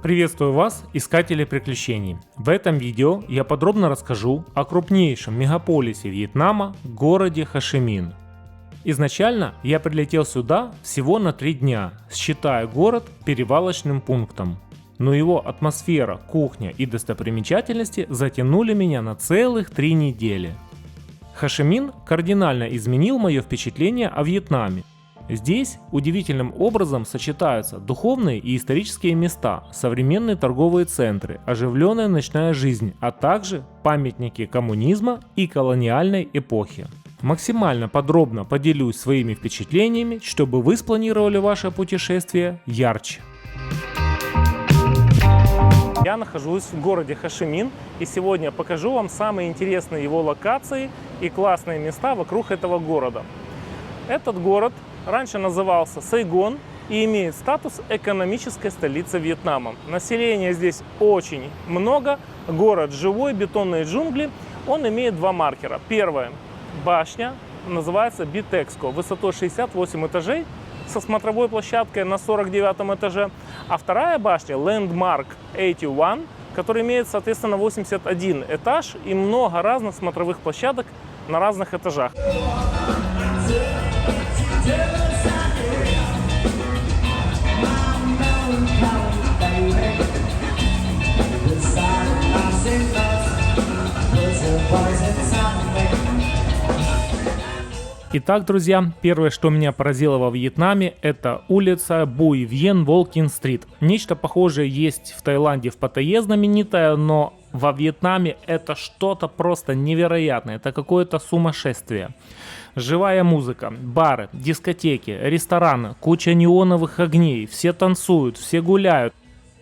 Приветствую вас, искатели приключений! В этом видео я подробно расскажу о крупнейшем мегаполисе Вьетнама, городе Хошимин. Изначально я прилетел сюда всего на 3 дня, считая город перевалочным пунктом. Но его атмосфера, кухня и достопримечательности затянули меня на целых 3 недели. Хошимин кардинально изменил мое впечатление о Вьетнаме. Здесь удивительным образом сочетаются духовные и исторические места, современные торговые центры, оживленная ночная жизнь, а также памятники коммунизма и колониальной эпохи. Максимально подробно поделюсь своими впечатлениями, чтобы вы спланировали ваше путешествие ярче. Я нахожусь в городе Хошимин, и сегодня покажу вам самые интересные его локации и классные места вокруг этого города. Этот город раньше назывался Сайгон и имеет статус экономической столицы Вьетнама. Населения здесь очень много, город живой, бетонные джунгли. Он имеет 2 маркера. Первая башня называется Битекско, высотой 68 этажей, со смотровой площадкой на 49 этаже. А вторая башня Landmark 81, которая имеет, соответственно, 81 этаж и много разных смотровых площадок на разных этажах. Итак, друзья, первое, что меня поразило во Вьетнаме, это улица Буй Вьен Волкин Стрит. Нечто похожее есть в Таиланде, в Паттайе знаменитое, но во Вьетнаме это что-то просто невероятное, это какое-то сумасшествие. Живая музыка, бары, дискотеки, рестораны, куча неоновых огней, все танцуют, все гуляют.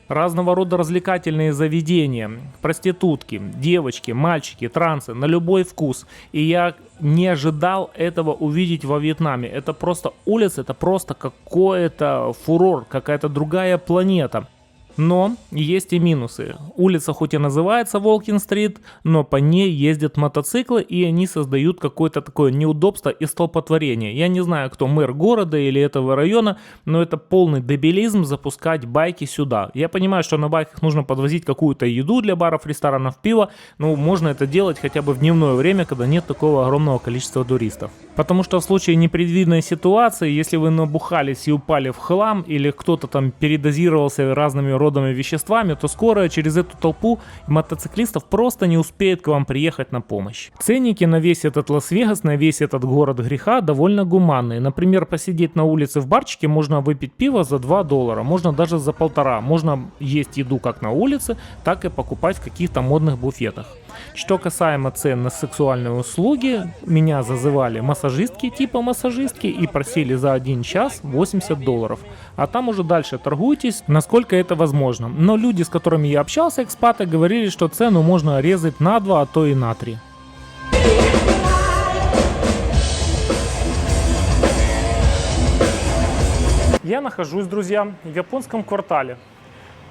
Разного рода развлекательные заведения, проститутки, девочки, мальчики, трансы на любой вкус. И я не ожидал этого увидеть во Вьетнаме. Это просто улица, это просто какой-то фурор, какая-то другая планета. Но есть и минусы. Улица хоть и называется Волкин-стрит, но по ней ездят мотоциклы, и они создают какое-то такое неудобство и столпотворение. Я не знаю, кто мэр города или этого района, но это полный дебилизм запускать байки сюда. Я понимаю, что на байках нужно подвозить какую-то еду для баров, ресторанов, пива, но можно это делать хотя бы в дневное время, когда нет такого огромного количества туристов. Потому что в случае непредвиденной ситуации, если вы набухались и упали в хлам, или кто-то там передозировался разными родами веществами, то скоро через эту толпу мотоциклистов просто не успеет к вам приехать на помощь. Ценники на весь этот Лас-Вегас, на весь этот город греха довольно гуманные. Например, посидеть на улице в барчике можно выпить пиво за $2, можно даже за 1,5. Можно есть еду как на улице, так и покупать в каких-то модных буфетах. Что касаемо цен на сексуальные услуги, меня зазывали массажистки типа массажистки и просили за 1 час $80. А там уже дальше торгуйтесь, насколько это возможно. Но люди, с которыми я общался, экспаты, говорили, что цену можно резать на 2, а то и на 3. Я нахожусь, друзья, в японском квартале.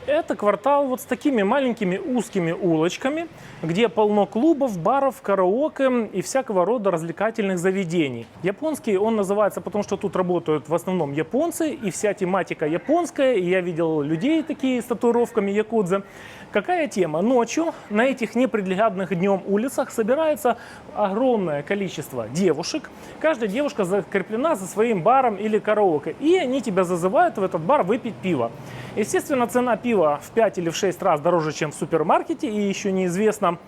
Это квартал вот с такими маленькими узкими улочками, где полно клубов, баров, караоке и всякого рода развлекательных заведений. Японский он называется, потому что тут работают в основном японцы, и вся тематика японская, и я видел людей такие с татуировками якудза. Какая тема? Ночью на этих неприглядных днем улицах собирается огромное количество девушек. Каждая девушка закреплена за своим баром или караоке, и они тебя зазывают в этот бар выпить пиво. Естественно, цена пива в 5 или в 6 раз дороже, чем в супермаркете, и еще неизвестно,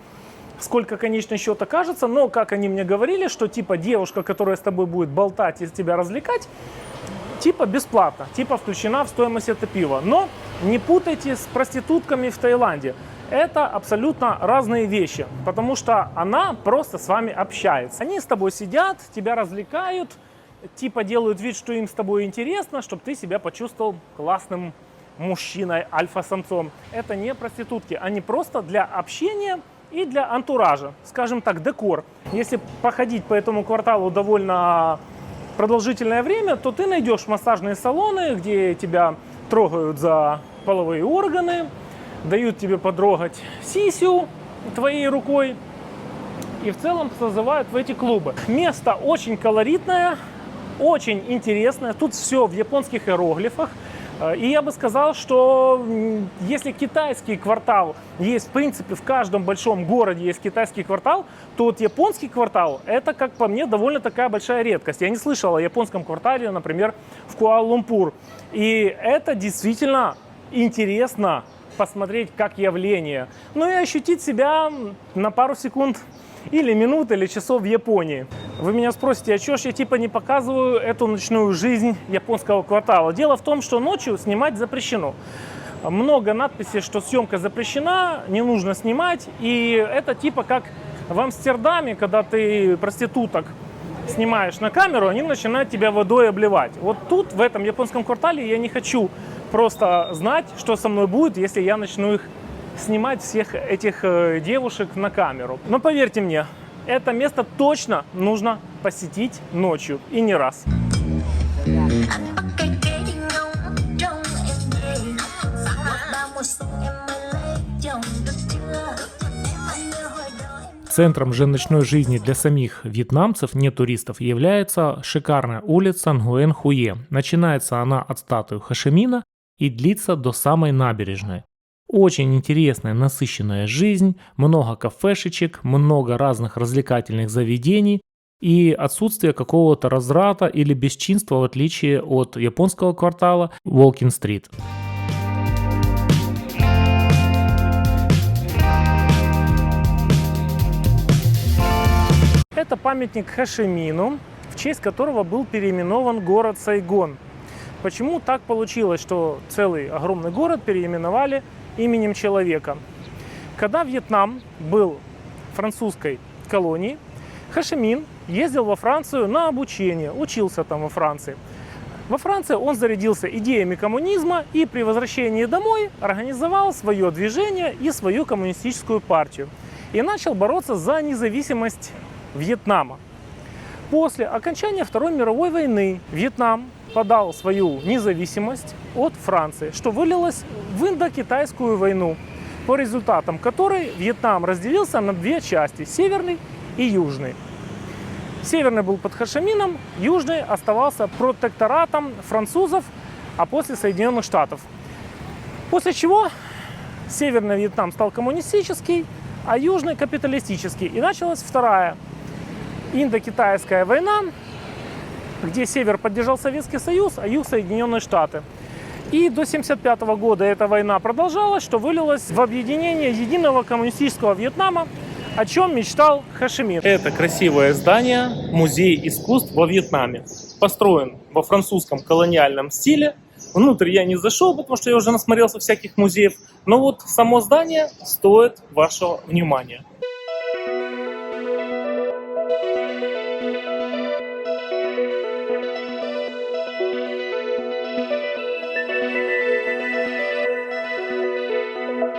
сколько конечный счет окажется, но, как они мне говорили, что типа девушка, которая с тобой будет болтать и тебя развлекать, типа бесплатно, типа включена в стоимость это пива. Но не путайте с проститутками в Таиланде. Это абсолютно разные вещи, потому что она просто с вами общается. Они с тобой сидят, тебя развлекают, типа делают вид, что им с тобой интересно, чтобы ты себя почувствовал классным мужчиной, альфа-самцом. Это не проститутки, они просто для общения и для антуража, скажем так, декор. Если походить по этому кварталу довольно продолжительное время, то ты найдешь массажные салоны, где тебя трогают за половые органы, дают тебе потрогать сисю твоей рукой и в целом созывают в эти клубы. Место очень колоритное, очень интересное. Тут все в японских иероглифах. И я бы сказал, что если китайский квартал есть, в принципе, в каждом большом городе есть китайский квартал, то вот японский квартал, это, как по мне, довольно такая большая редкость. Я не слышал о японском квартале, например, в Куала-Лумпур. И это действительно интересно посмотреть как явление. Ну и ощутить себя на пару секунд или минут, или часов в Японии. Вы меня спросите, а чё ж я типа не показываю эту ночную жизнь японского квартала? Дело в том, что ночью снимать запрещено. Много надписей, что съемка запрещена, не нужно снимать. И это типа как в Амстердаме, когда ты проституток снимаешь на камеру, они начинают тебя водой обливать. Вот тут, в этом японском квартале, я не хочу просто знать, что со мной будет, если я начну их снимать, всех этих девушек, на камеру. Но поверьте мне, это место точно нужно посетить ночью, и не раз. Центром же ночной жизни для самих вьетнамцев, не туристов, является шикарная улица Нгуэн-Хуе. Начинается она от статуи Хошимина и длится до самой набережной. Очень интересная, насыщенная жизнь, много кафешечек, много разных развлекательных заведений и отсутствие какого-то разврата или бесчинства, в отличие от японского квартала Волкин-стрит. Это памятник Хошимину, в честь которого был переименован город Сайгон. Почему так получилось, что целый огромный город переименовали именем человека? Когда Вьетнам был французской колонией, Хошимин ездил во Францию на обучение, учился там во Франции. Во Франции он зарядился идеями коммунизма и при возвращении домой организовал свое движение и свою коммунистическую партию. И начал бороться за независимость Вьетнама. После окончания Второй мировой войны Вьетнам подал свою независимость от Франции, что вылилось в Индокитайскую войну, по результатам которой Вьетнам разделился на две части – северный и южный. Северный был под Хошимином, южный оставался протекторатом французов, а после Соединенных Штатов. После чего северный Вьетнам стал коммунистический, а южный капиталистический. И началась вторая Индокитайская война, где север поддержал Советский Союз, а юг Соединенные Штаты. И до 1975 года эта война продолжалась, что вылилось в объединение единого коммунистического Вьетнама, о чем мечтал Хошимин. Это красивое здание, музей искусств во Вьетнаме. Построен во французском колониальном стиле. Внутрь я не зашел, потому что я уже насмотрелся всяких музеев. Но вот само здание стоит вашего внимания.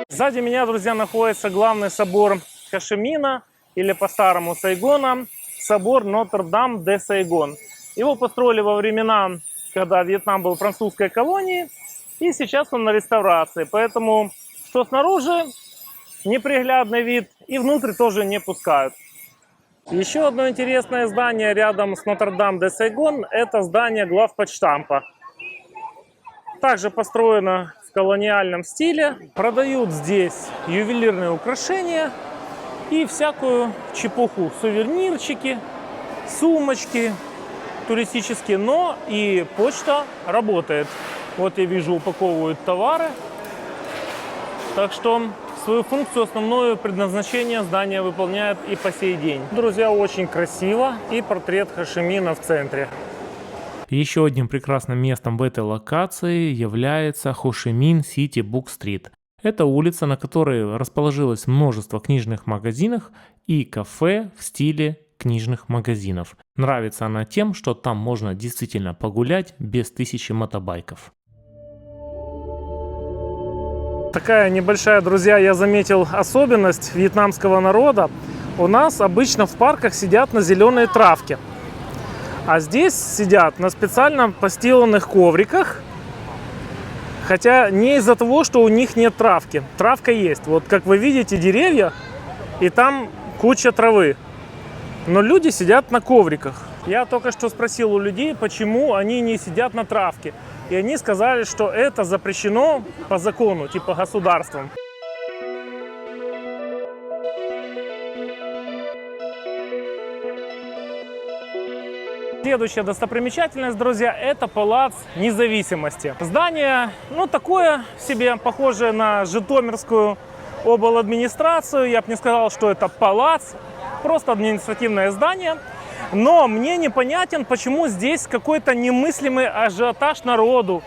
Сзади меня, друзья, находится главный собор Хошимина, или по-старому Сайгона, собор Нотр-Дам-де-Сайгон. Его построили во времена, когда Вьетнам был французской колонией, и сейчас он на реставрации. Поэтому, что снаружи неприглядный вид, и внутрь тоже не пускают. Еще одно интересное здание рядом с Нотр-Дам-де-Сайгон – это здание главпочтампа. Также построено в колониальном стиле. Продают здесь ювелирные украшения и всякую чепуху. Сувенирчики, сумочки туристические, но и почта работает. Вот я вижу, упаковывают товары. Так что свою функцию основную предназначение здания выполняет и по сей день. Друзья, очень красиво, и портрет Хошимина в центре. Еще одним прекрасным местом в этой локации является Хошимин Сити Бук-стрит. Это улица, на которой расположилось множество книжных магазинов и кафе в стиле книжных магазинов. Нравится она тем, что там можно действительно погулять без 1000 мотобайков. Такая небольшая, друзья, я заметил особенность вьетнамского народа. У нас обычно в парках сидят на зеленой травке. А здесь сидят на специально постеленных ковриках. Хотя не из-за того, что у них нет травки. Травка есть. Вот как вы видите, деревья, и там куча травы. Но люди сидят на ковриках. Я только что спросил у людей, почему они не сидят на травке. и они сказали, что это запрещено по закону, типа государством. Следующая достопримечательность, друзья, это Палац Независимости. Здание, ну, такое себе, похожее на Житомирскую обладминистрацию. Я бы не сказал, что это палац, просто административное здание. Но мне непонятен, почему здесь какой-то немыслимый ажиотаж народу.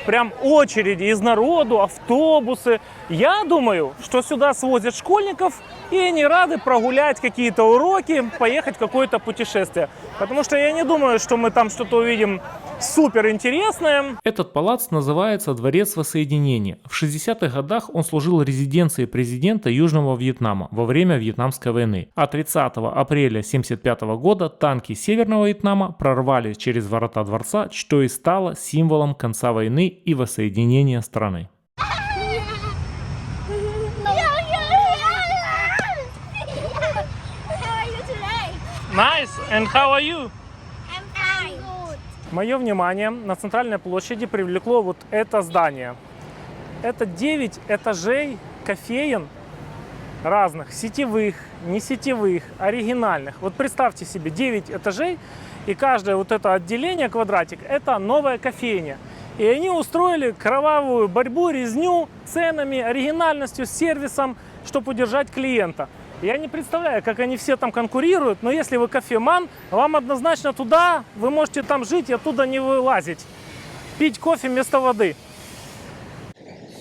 Прям очереди из народу, автобусы. Я думаю, что сюда свозят школьников, и они рады прогулять какие-то уроки, поехать в какое-то путешествие. Потому что я не думаю, что мы там что-то увидим супер интересное. Этот палац называется Дворец Воссоединения. В 60-х годах он служил резиденцией президента Южного Вьетнама во время Вьетнамской войны. А 30 апреля 1975 года танки Северного Вьетнама прорвали через ворота дворца, что и стало символом конца войны и воссоединения страны. Nice. And how are you? I'm fine. Good. Мое внимание на центральной площади привлекло вот это здание. Это 9 этажей кофеен разных, сетевых, не сетевых, оригинальных. Вот представьте себе 9 этажей, и каждое вот это отделение, квадратик, это новая кофейня. И они устроили кровавую борьбу, резню ценами, оригинальностью, сервисом, чтобы удержать клиента. Я не представляю, как они все там конкурируют, но если вы кофеман, вам однозначно туда, вы можете там жить и оттуда не вылазить. Пить кофе вместо воды.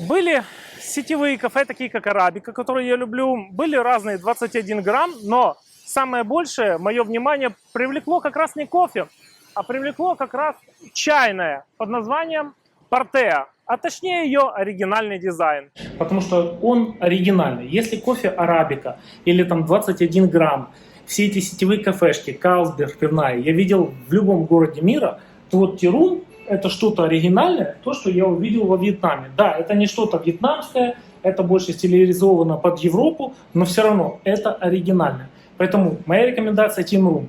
Были сетевые кафе, такие как Арабика, которые я люблю. Были разные 21 грамм, но самое большее мое внимание привлекло как раз не кофе, а привлекло как раз чайное под названием Портеа. А точнее ее оригинальный дизайн. Потому что он оригинальный. Если кофе арабика или там 21 грамм, все эти сетевые кафешки, Карлсберг, пивная, я видел в любом городе мира, то вот Тирун это что-то оригинальное, то, что я увидел во Вьетнаме. Да, это не что-то вьетнамское, это больше стилизовано под Европу, но все равно это оригинально. Поэтому моя рекомендация Тирун.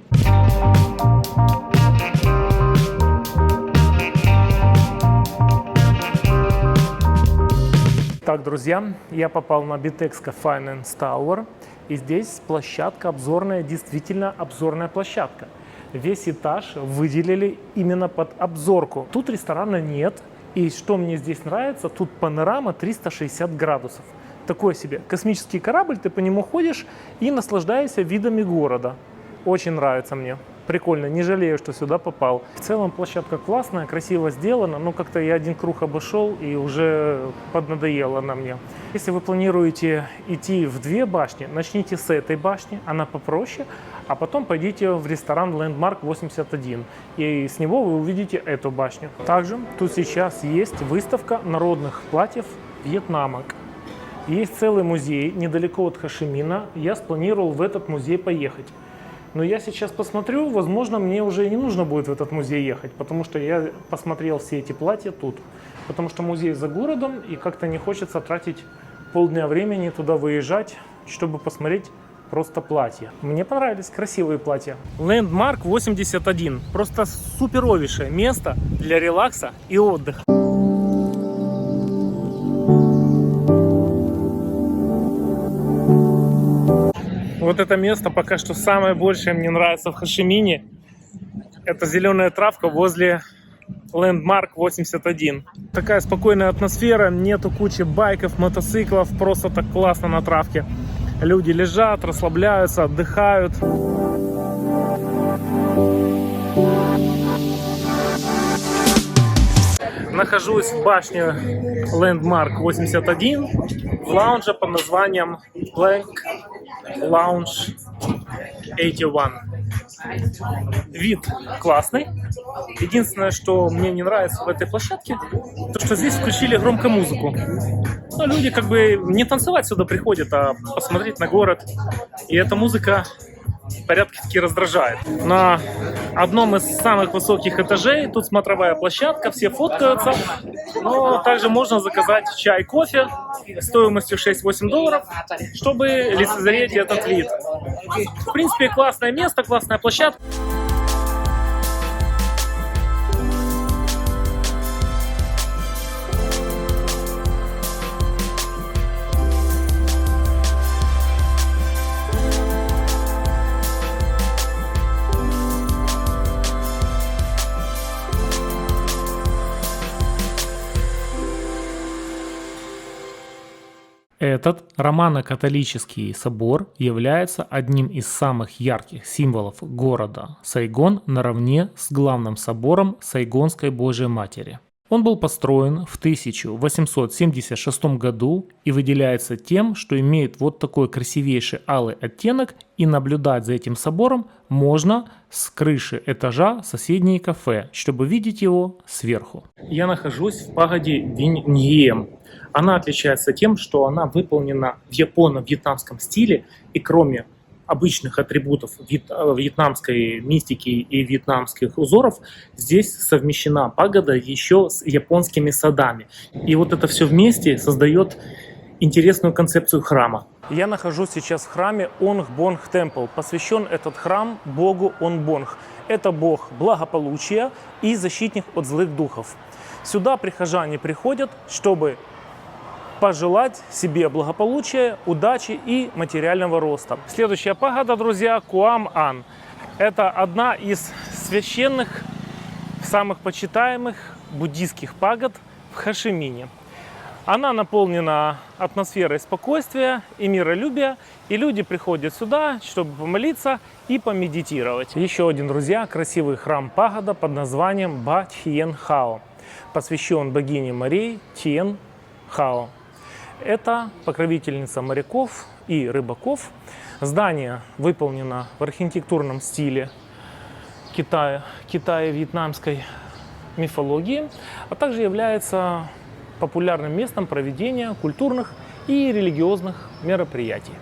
Так, друзья, я попал на Bitexco Finance Tower, и здесь площадка обзорная, действительно обзорная площадка. Весь этаж выделили именно под обзорку. Тут ресторана нет, и что мне здесь нравится, тут панорама 360 градусов. Такой себе космический корабль, ты по нему ходишь и наслаждаешься видами города. Очень нравится мне. Прикольно, не жалею, что сюда попал. В целом площадка классная, красиво сделана, но как-то я один круг обошел и уже поднадоело на мне. Если вы планируете идти в две башни, начните с этой башни, она попроще, а потом пойдите в ресторан Landmark 81, и с него вы увидите эту башню. Также тут сейчас есть выставка народных платьев Вьетнама. Есть целый музей недалеко от Хошимина, я спланировал в этот музей поехать. Но я сейчас посмотрю, возможно, мне уже и не нужно будет в этот музей ехать, потому что я посмотрел все эти платья тут. Потому что музей за городом, и как-то не хочется тратить полдня времени туда выезжать, чтобы посмотреть просто платья. Мне понравились красивые платья. Landmark 81. Просто суперовейшее место для релакса и отдыха. Вот это место пока что самое большее мне нравится в Хошимине. Это зеленая травка возле Landmark 81. Такая спокойная атмосфера, нету кучи байков, мотоциклов, просто так классно на травке. Люди лежат, расслабляются, отдыхают. Нахожусь в башне Landmark 81 в лаунже под названием Blank Lounge 81. Вид классный. Единственное, что мне не нравится в этой площадке, то что здесь включили громко музыку. Но люди как бы не танцевать сюда приходят, а посмотреть на город. И эта музыка порядки-таки раздражает. На одном из самых высоких этажей тут смотровая площадка, все фоткаются. Но также можно заказать чай, кофе стоимостью $6-8, чтобы лицезреть этот вид. В принципе, классное место, классная площадка. Этот романо-католический собор является одним из самых ярких символов города Сайгон наравне с главным собором Сайгонской Божией Матери. Он был построен в 1876 году и выделяется тем, что имеет вот такой красивейший алый оттенок, и наблюдать за этим собором можно с крыши этажа соседней кафе, чтобы видеть его сверху. Я нахожусь в пагоде Виньем. Она отличается тем, что она выполнена в японо-вьетнамском стиле, и кроме обычных атрибутов вьетнамской мистики и вьетнамских узоров, здесь совмещена пагода еще с японскими садами. И вот это все вместе создает интересную концепцию храма. Я нахожусь сейчас в храме Онг-Бонг Темпл. Посвящен этот храм богу Онбонг. Это бог благополучия и защитник от злых духов. Сюда прихожане приходят, чтобы пожелать себе благополучия, удачи и материального роста. Следующая пагода, друзья, Куам-Ан. Это одна из священных, самых почитаемых буддийских пагод в Хошимине. Она наполнена атмосферой спокойствия и миролюбия, и люди приходят сюда, чтобы помолиться и помедитировать. Еще один, друзья, красивый храм-пагода под названием Ба Тхьен Хао. Посвящен богине морей Тьен Хао. Это покровительница моряков и рыбаков. Здание выполнено в архитектурном стиле Китая-вьетнамской мифологии, а также является популярным местом проведения культурных и религиозных мероприятий.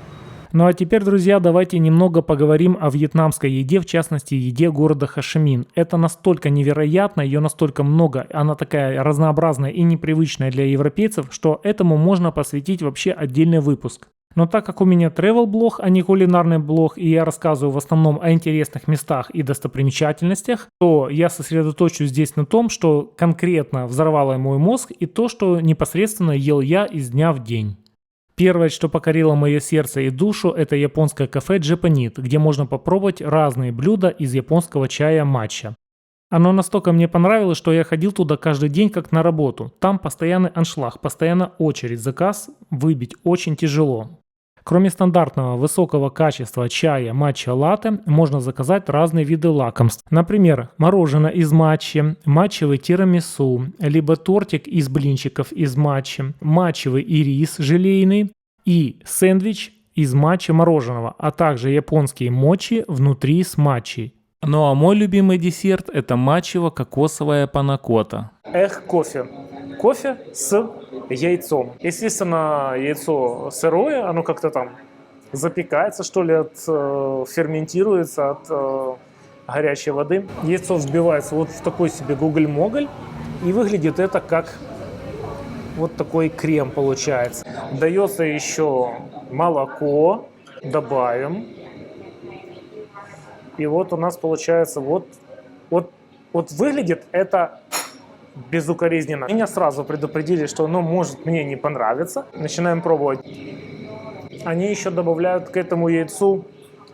Ну а теперь, друзья, давайте немного поговорим о вьетнамской еде, в частности, еде города Хошимин. Это настолько невероятно, ее настолько много, она такая разнообразная и непривычная для европейцев, что этому можно посвятить вообще отдельный выпуск. Но так как у меня travel-блог, а не кулинарный блог, и я рассказываю в основном о интересных местах и достопримечательностях, то я сосредоточусь здесь на том, что конкретно взорвало мой мозг, и то, что непосредственно ел я из дня в день. Первое, что покорило мое сердце и душу, это японское кафе Japanese, где можно попробовать разные блюда из японского чая матча. Оно настолько мне понравилось, что я ходил туда каждый день как на работу. Там постоянный аншлаг, постоянно очередь, заказ выбить очень тяжело. Кроме стандартного высокого качества чая матча-латте, можно заказать разные виды лакомств. Например, мороженое из матчи, матчевый тирамису, либо тортик из блинчиков из матчи, матчевый ирис желейный и сэндвич из матча мороженого, а также японские мочи внутри с матчей. Ну а мой любимый десерт – это матчево-кокосовая панакота. Кофе. Кофе с яйцом. Естественно, яйцо сырое, оно как-то там запекается, что ли, ферментируется от горячей воды. Яйцо взбивается вот в такой себе гуголь-моголь, и выглядит это как вот такой крем получается. Дается еще молоко, добавим. И вот у нас получается вот выглядит это безукоризненно. Меня сразу предупредили, что оно может мне не понравиться. Начинаем пробовать. Они еще добавляют к этому яйцу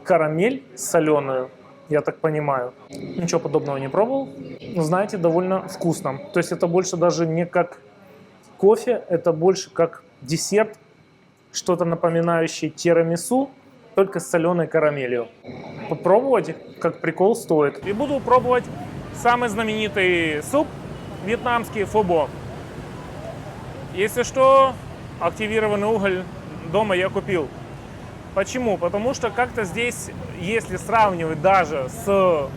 карамель соленую, я так понимаю. Ничего подобного не пробовал. Но, знаете, довольно вкусно. То есть это больше даже не как кофе, это больше как десерт, что-то напоминающее тирамису, только с соленой карамелью. Попробовать, как прикол, стоит. И буду пробовать самый знаменитый суп вьетнамский фобо. Если что, активированный уголь дома я купил. Почему? Потому что как-то здесь, если сравнивать даже с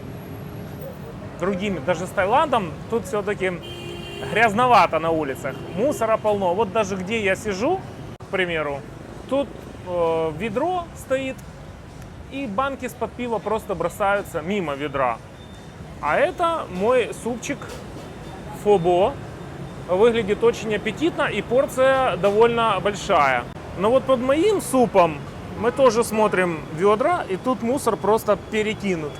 другими, даже с Таиландом, тут все-таки грязновато на улицах. Мусора полно. Вот даже где я сижу, к примеру, тут ведро стоит, и банки с-под пива просто бросаются мимо ведра. А это мой супчик фобо. Выглядит очень аппетитно, и порция довольно большая. Но вот под моим супом мы тоже смотрим ведра, и тут мусор просто перекинут.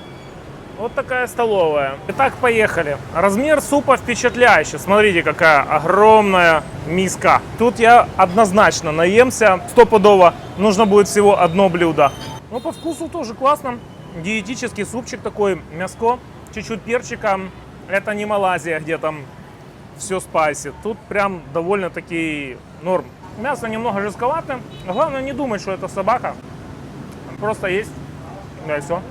Вот такая столовая. Итак, поехали. Размер супа впечатляющий. Смотрите, какая огромная миска. Тут я однозначно наемся. Стопудово нужно будет всего одно блюдо. Но по вкусу тоже классно. Диетический супчик такой, мяско, чуть-чуть перчика. Это не Малайзия, где там все спайси. Тут прям довольно-таки норм. Мясо немного жестковатое. Главное не думать, что это собака. Просто есть, да и все.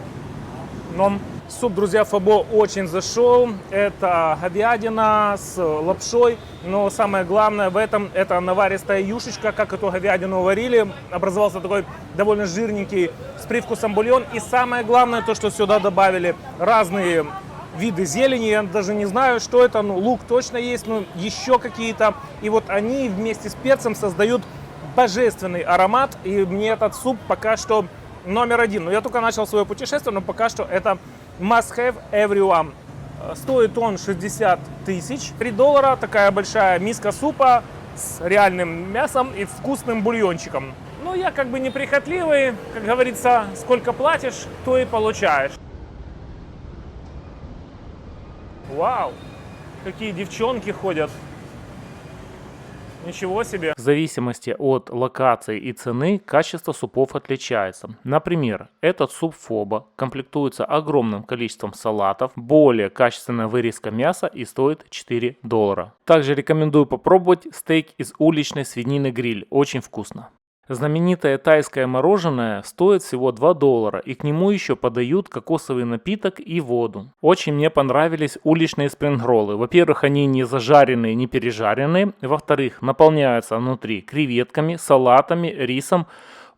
Но суп, друзья, Фабо очень зашел. Это говядина с лапшой. Но самое главное в этом это наваристая юшечка. Как эту говядину варили, образовался такой довольно жирненький с привкусом бульон. И самое главное то, что сюда добавили разные виды зелени. Я даже не знаю, что это. Ну, лук точно есть, но еще какие-то. И вот они вместе с перцем создают божественный аромат. И мне этот суп пока что номер один. Но я только начал свое путешествие, но пока что это must have everyone. Стоит он 60 тысяч. $3 такая большая миска супа с реальным мясом и вкусным бульончиком. Ну, я как бы неприхотливый. Как говорится, сколько платишь, то и получаешь. Вау! Какие девчонки ходят. Ничего себе. В зависимости от локации и цены качество супов отличается. Например, этот суп Фобо комплектуется огромным количеством салатов, более качественная вырезка мяса и стоит $4. Также рекомендую попробовать стейк из уличной свинины гриль, очень вкусно. Знаменитое тайское мороженое стоит всего $2, и к нему еще подают кокосовый напиток и воду. Очень мне понравились уличные спрингроллы. Во-первых, они не зажаренные, не пережаренные. Во-вторых, наполняются внутри креветками, салатами, рисом.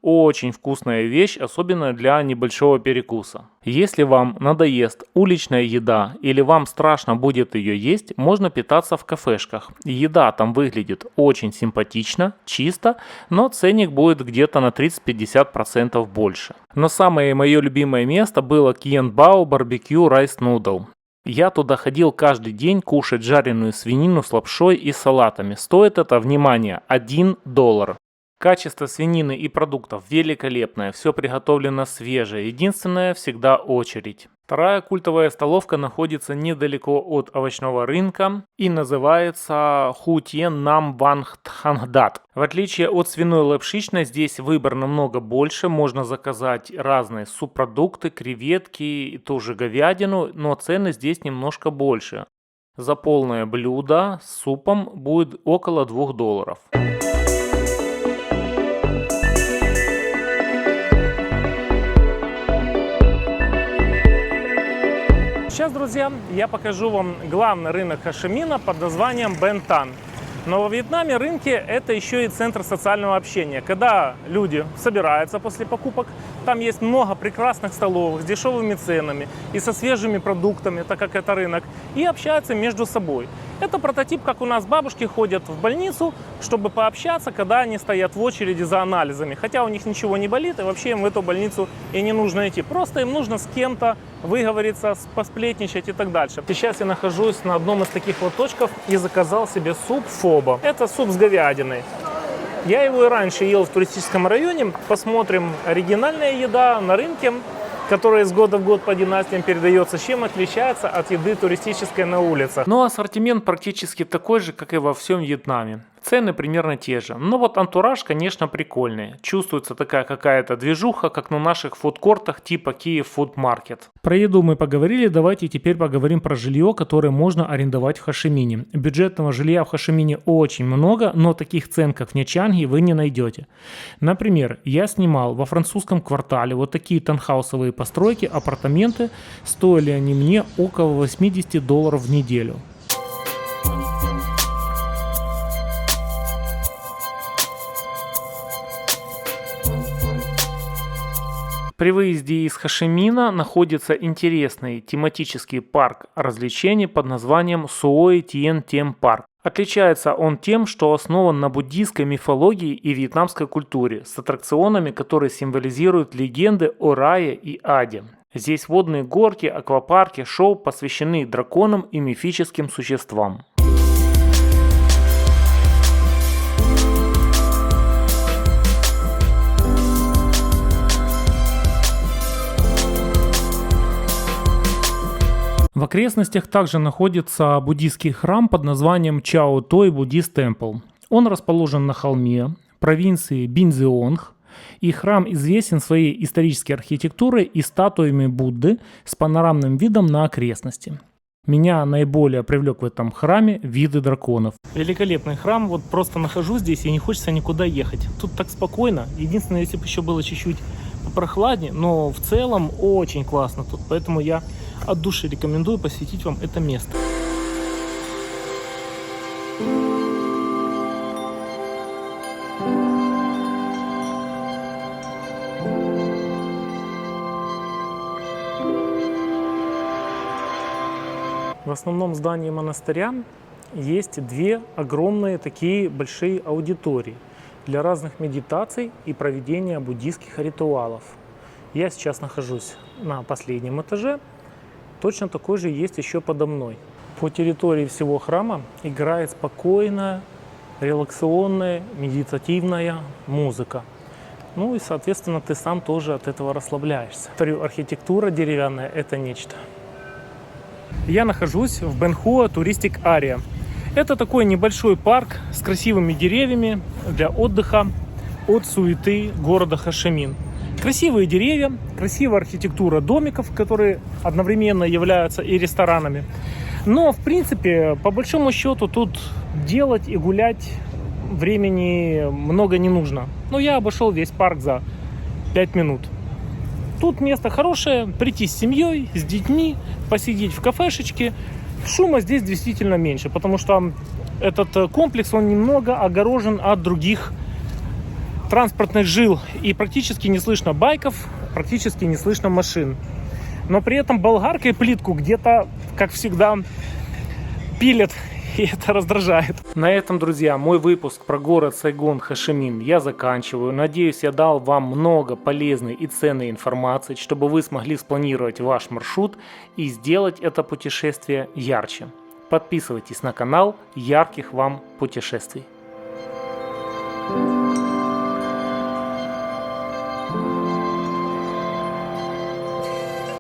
Очень вкусная вещь, особенно для небольшого перекуса. Если вам надоест уличная еда или вам страшно будет ее есть, можно питаться в кафешках. Еда там выглядит очень симпатично, чисто, но ценник будет где-то на 30-50% больше. Но самое мое любимое место было Кьенбао барбекю райс нудл. Я туда ходил каждый день кушать жареную свинину с лапшой и салатами. Стоит это, внимание, $1. Качество свинины и продуктов великолепное, все приготовлено свежее, единственное всегда очередь. Вторая культовая столовка находится недалеко от овощного рынка и называется Хутьен Нам Ванг Тхангдат. В отличие от свиной лапшичной, здесь выбор намного больше, можно заказать разные субпродукты, креветки и тоже говядину, но цены здесь немножко больше. За полное блюдо с супом будет около $2. Сейчас, друзья, я покажу вам главный рынок Хошимина под названием Бен Тан. Но во Вьетнаме рынки это еще и центр социального общения. Когда люди собираются после покупок, там есть много прекрасных столовых с дешевыми ценами и со свежими продуктами, так как это рынок, и общаются между собой. Это прототип, как у нас бабушки ходят в больницу, чтобы пообщаться, когда они стоят в очереди за анализами. Хотя у них ничего не болит, и вообще им в эту больницу и не нужно идти. Просто им нужно с кем-то выговориться, посплетничать и так дальше. Сейчас я нахожусь на одном из таких вот точков и заказал себе суп Фобо. Это суп с говядиной. Я его и раньше ел в туристическом районе. Посмотрим, оригинальная еда на рынке, которая из года в год по династиям передается, чем отличается от еды туристической на улицах. Но ассортимент практически такой же, как и во всем Вьетнаме. Цены примерно те же. Но вот антураж, конечно, прикольный. Чувствуется такая какая-то движуха, как на наших фудкортах типа Киев Food Market. Про еду мы поговорили, давайте теперь поговорим про жилье, которое можно арендовать в Хошимине. Бюджетного жилья в Хошимине очень много, но таких цен, как в Нячанге, вы не найдете. Например, я снимал во французском квартале вот такие таунхаусовые постройки, апартаменты. Стоили они мне около $80 в неделю. При выезде из Хошимина находится интересный тематический парк развлечений под названием Суой Тien Тем Парк. Отличается он тем, что основан на буддийской мифологии и вьетнамской культуре, с аттракционами, которые символизируют легенды о рае и аде. Здесь водные горки, аквапарки, шоу посвящены драконам и мифическим существам. В окрестностях также находится буддийский храм под названием Чао Той Буддист Темпл. Он расположен на холме провинции Бинзеонг, и храм известен своей исторической архитектурой и статуями Будды с панорамным видом на окрестности. Меня наиболее привлек в этом храме виды драконов. Великолепный храм, вот просто нахожусь здесь и не хочется никуда ехать. Тут так спокойно, единственное, если бы еще было чуть-чуть попрохладнее, но в целом очень классно тут, поэтому я от души рекомендую посетить вам это место. В основном здании монастыря есть две огромные такие большие аудитории для разных медитаций и проведения буддийских ритуалов. Я сейчас нахожусь на последнем этаже, точно такой же есть еще подо мной. По территории всего храма играет спокойная, релаксационная, медитативная музыка. Ну и, соответственно, ты сам тоже от этого расслабляешься. Повторю, архитектура деревянная – это нечто. Я нахожусь в Бэнхуа Туристик Ария. Это такой небольшой парк с красивыми деревьями для отдыха от суеты города Хошимин. Красивые деревья, красивая архитектура домиков, которые одновременно являются и ресторанами. Но, в принципе, по большому счету, тут делать и гулять времени много не нужно. Но я обошел весь парк за 5 минут. Тут место хорошее, прийти с семьей, с детьми, посидеть в кафешечке. Шума здесь действительно меньше, потому что этот комплекс, он немного огорожен от других транспортных жил. И практически не слышно байков, практически не слышно машин. Но при этом болгаркой плитку где-то, как всегда, пилят. И это раздражает. На этом, друзья, мой выпуск про город Сайгон Хошимин я заканчиваю. Надеюсь, я дал вам много полезной и ценной информации, чтобы вы смогли спланировать ваш маршрут и сделать это путешествие ярче. Подписывайтесь на канал. Ярких вам путешествий!